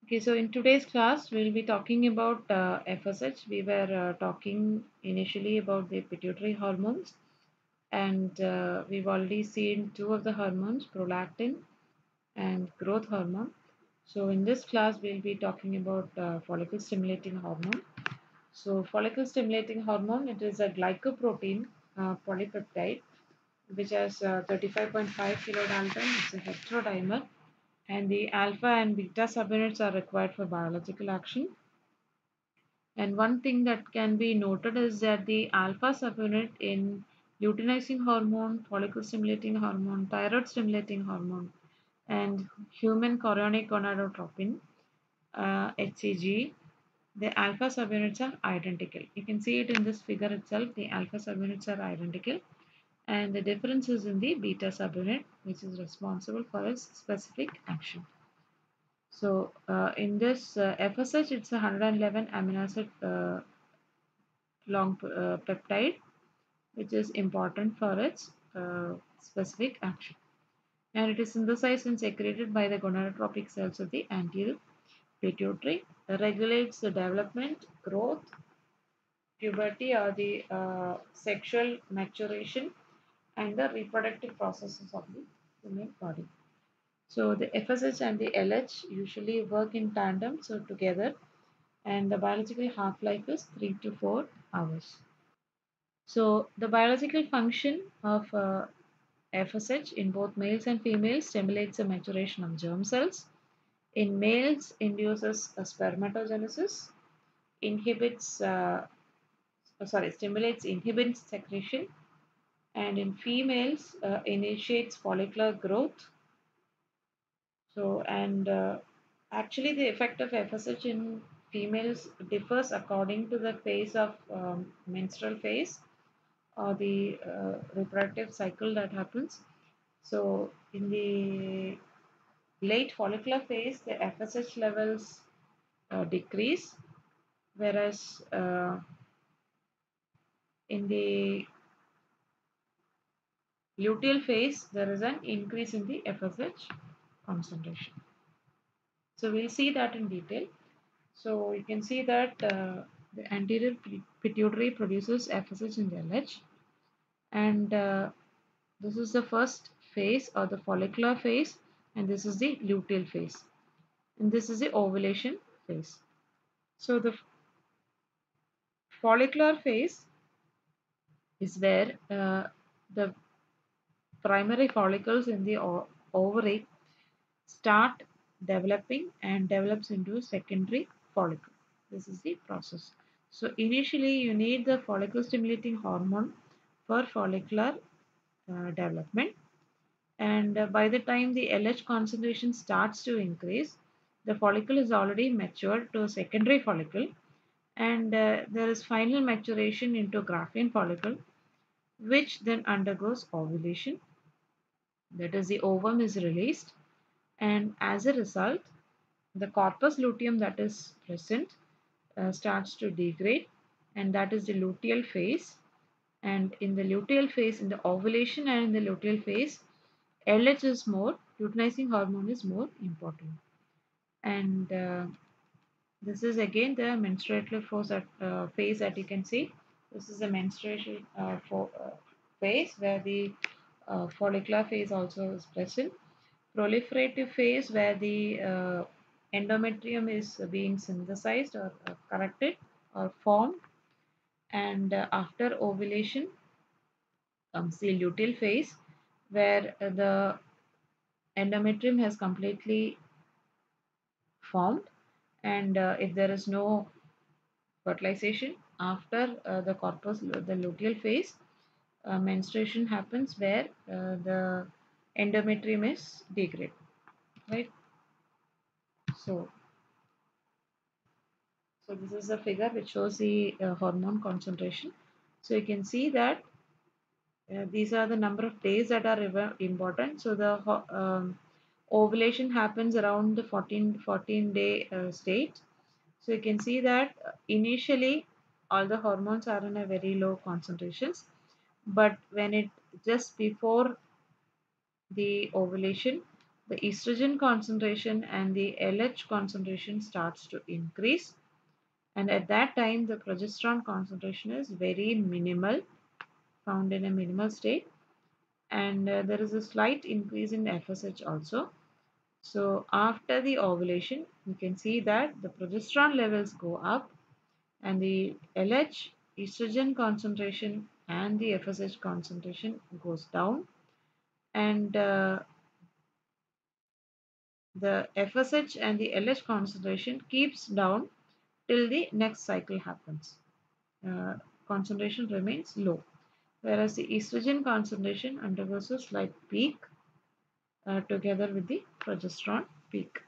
Okay, so in today's class, we'll be talking about FSH. We were talking initially about the pituitary hormones, and we've already seen two of the hormones, prolactin and growth hormone. So in this class, we'll be talking about follicle stimulating hormone. So follicle stimulating hormone, it is a glycoprotein polypeptide which has 35.5 kilodalton. It's a heterodimer, and the alpha and beta subunits are required for biological action. And one thing that can be noted is that the alpha subunit in luteinizing hormone, follicle stimulating hormone, thyroid stimulating hormone, and human chorionic gonadotropin, HCG, the alpha subunits are identical. You can see it in this figure itself, the alpha subunits are identical, and the difference is in the beta subunit, which is responsible for its specific action. So in this FSH, it's a 111 amino acid long peptide, which is important for its specific action. And it is synthesized and secreted by the gonadotropic cells of the anterior pituitary. It regulates the development, growth, puberty, or the sexual maturation, and the reproductive processes of the human body. So the FSH and the LH usually work in tandem, so together, and the biological half-life is 3 to 4 hours. So the biological function of FSH in both males and females stimulates the maturation of germ cells. In males, induces a spermatogenesis, inhibits, stimulates inhibins secretion, and in females, initiates follicular growth. So, and actually, the effect of FSH in females differs according to the phase of menstrual phase or the reproductive cycle that happens. So, in the late follicular phase, the FSH levels decrease, whereas in the luteal phase, there is an increase in the FSH concentration. So, we'll see that in detail. So, you can see that the anterior pituitary produces FSH and LH, and this is the first phase or the follicular phase, and this is the luteal phase, and this is the ovulation phase. So the follicular phase is where the primary follicles in the ovary start developing and develops into a secondary follicle. This is the process. So initially you need the follicle stimulating hormone for follicular development, and by the time the LH concentration starts to increase, the follicle is already matured to a secondary follicle, and there is final maturation into Graafian follicle, which then undergoes ovulation. That is, the ovum is released, and as a result, the corpus luteum that is present starts to degrade, and that is the luteal phase. And in the luteal phase, in the ovulation and in the luteal phase, LH is more, luteinizing hormone is more important. And this is again the menstruational phase that you can see. This is the menstruation phase where the follicular phase also is present. Proliferative phase where the endometrium is being synthesized or corrected or formed. And after ovulation comes the luteal phase where the endometrium has completely formed, and if there is no fertilization after the corpus, the luteal phase, menstruation happens where the endometrium is degraded, right? So, so this is a figure which shows the hormone concentration. So you can see that these are the number of days that are important. So the ovulation happens around the 14 day state. So you can see that initially all the hormones are in a very low concentrations, but when it just before the ovulation, the estrogen concentration and the LH concentration starts to increase, and at that time the progesterone concentration is very minimal, found in a minimal state, and there is a slight increase in FSH also. So after the ovulation, you can see that the progesterone levels go up and the LH estrogen concentration and the FSH concentration goes down, and the FSH and the LH concentration keeps down till the next cycle happens. Uh, Concentration remains low, whereas the estrogen concentration undergoes a slight peak together with the progesterone peak.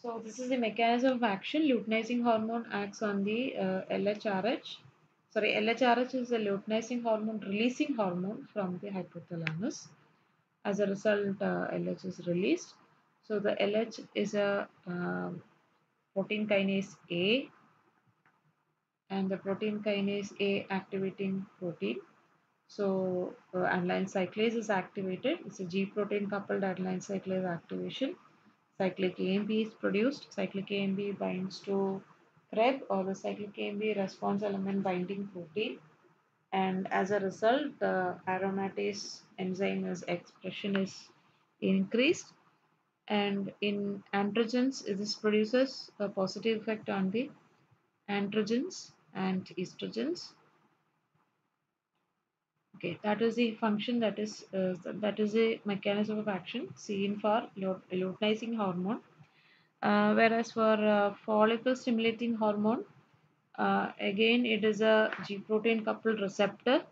So this is the mechanism of action. Luteinizing hormone acts on the LHRH. Sorry, LHRH is the luteinizing hormone releasing hormone from the hypothalamus. As a result, LH is released. So the LH is a protein kinase A, and the protein kinase A activating protein. So adenine cyclase is activated. It's a G protein coupled adenine cyclase activation. Cyclic AMP is produced. Cyclic AMP binds to CREB, or the cyclic AMP response element binding protein, and as a result the aromatase enzyme is expression is increased, and in androgens this produces a positive effect on the androgens and estrogens. Okay, that is the function, that is a mechanism of action seen for luteinizing hormone. Whereas for follicle stimulating hormone, again it is a G protein coupled receptor,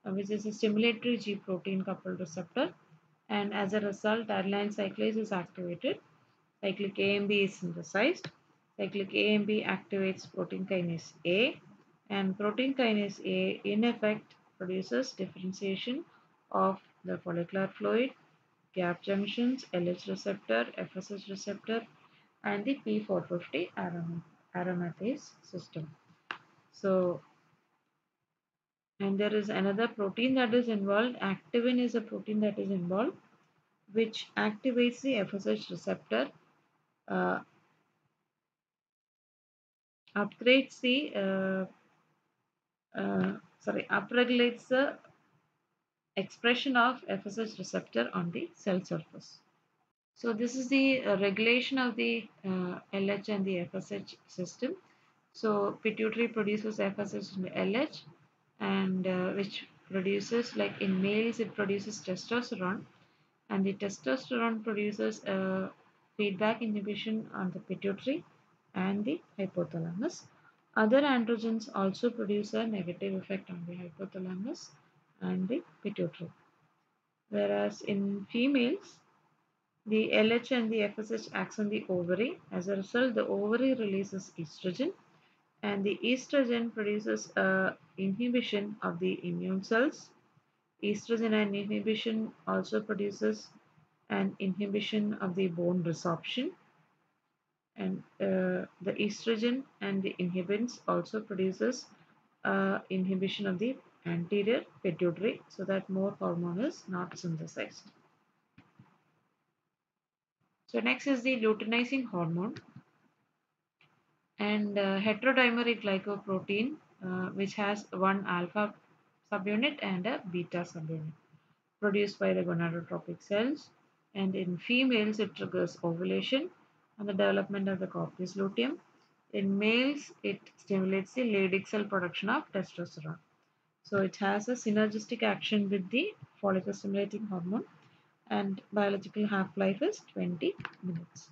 which is a stimulatory G protein coupled receptor, and as a result adenine cyclase is activated. Cyclic AMP is synthesized. Cyclic AMP activates protein kinase A, and protein kinase A in effect produces differentiation of the follicular fluid, gap junctions, LH receptor, FSH receptor, and the P450 aromatase system. So, and there is another protein that is involved. Activin is a protein that is involved, which activates the FSH receptor, uh, upgrades the upregulates the expression of FSH receptor on the cell surface. So this is the regulation of the LH and the FSH system. So pituitary produces FSH and LH, and which produces, like in males it produces testosterone, and the testosterone produces feedback inhibition on the pituitary and the hypothalamus. Other androgens also produce a negative effect on the hypothalamus and the pituitary. Whereas in females, the LH and the FSH acts on the ovary. As a result, the ovary releases estrogen, and the estrogen produces a inhibition of the immune cells. Estrogen and inhibition also produces an inhibition of the bone resorption, and the estrogen and the inhibins also produces inhibition of the anterior pituitary, so that more hormone is not synthesized. So next is the luteinizing hormone, and heterodimeric glycoprotein, which has one alpha subunit and a beta subunit, produced by the gonadotropic cells, and in females it triggers ovulation and the development of the corpus luteum. In males it stimulates the Leydig cell production of testosterone. So it has a synergistic action with the follicle stimulating hormone, and biological half-life is 20 minutes.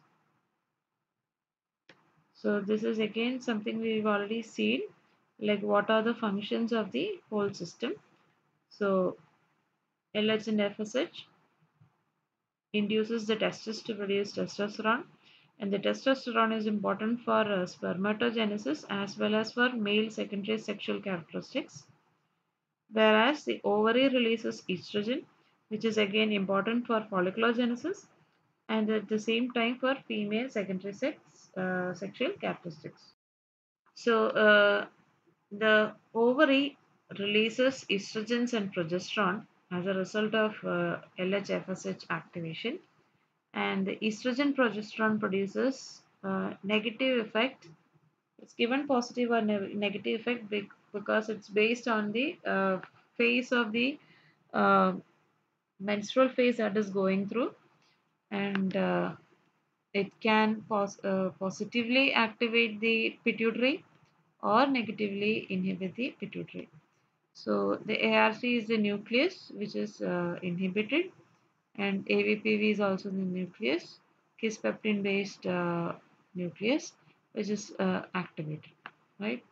So this is again something we've already seen, like what are the functions of the whole system. So LH and FSH induces the testes to produce testosterone, and the testosterone is important for spermatogenesis as well as for male secondary sexual characteristics, whereas the ovary releases estrogen, which is again important for follicular genesis and at the same time for female secondary sexual characteristics. So the ovary releases estrogens and progesterone, as a result of LH-FSH activation, and the estrogen progesterone produces negative effect. It's given positive or negative effect because it's based on the phase of the uh, menstrual phase that is going through, and it can positively activate the pituitary or negatively inhibit the pituitary. So the ARC is the nucleus which is inhibited, and AVPV is also the nucleus, kisspeptin based nucleus, which is activated, right?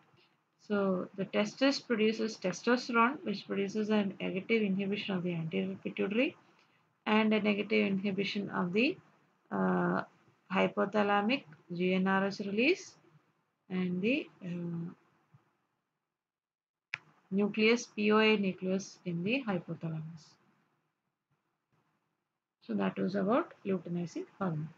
So the testis produces testosterone, which produces a negative inhibition of the anterior pituitary and a negative inhibition of the uh, hypothalamic GnRH release and the nucleus POA nucleus in the hypothalamus. So that was about luteinizing hormone.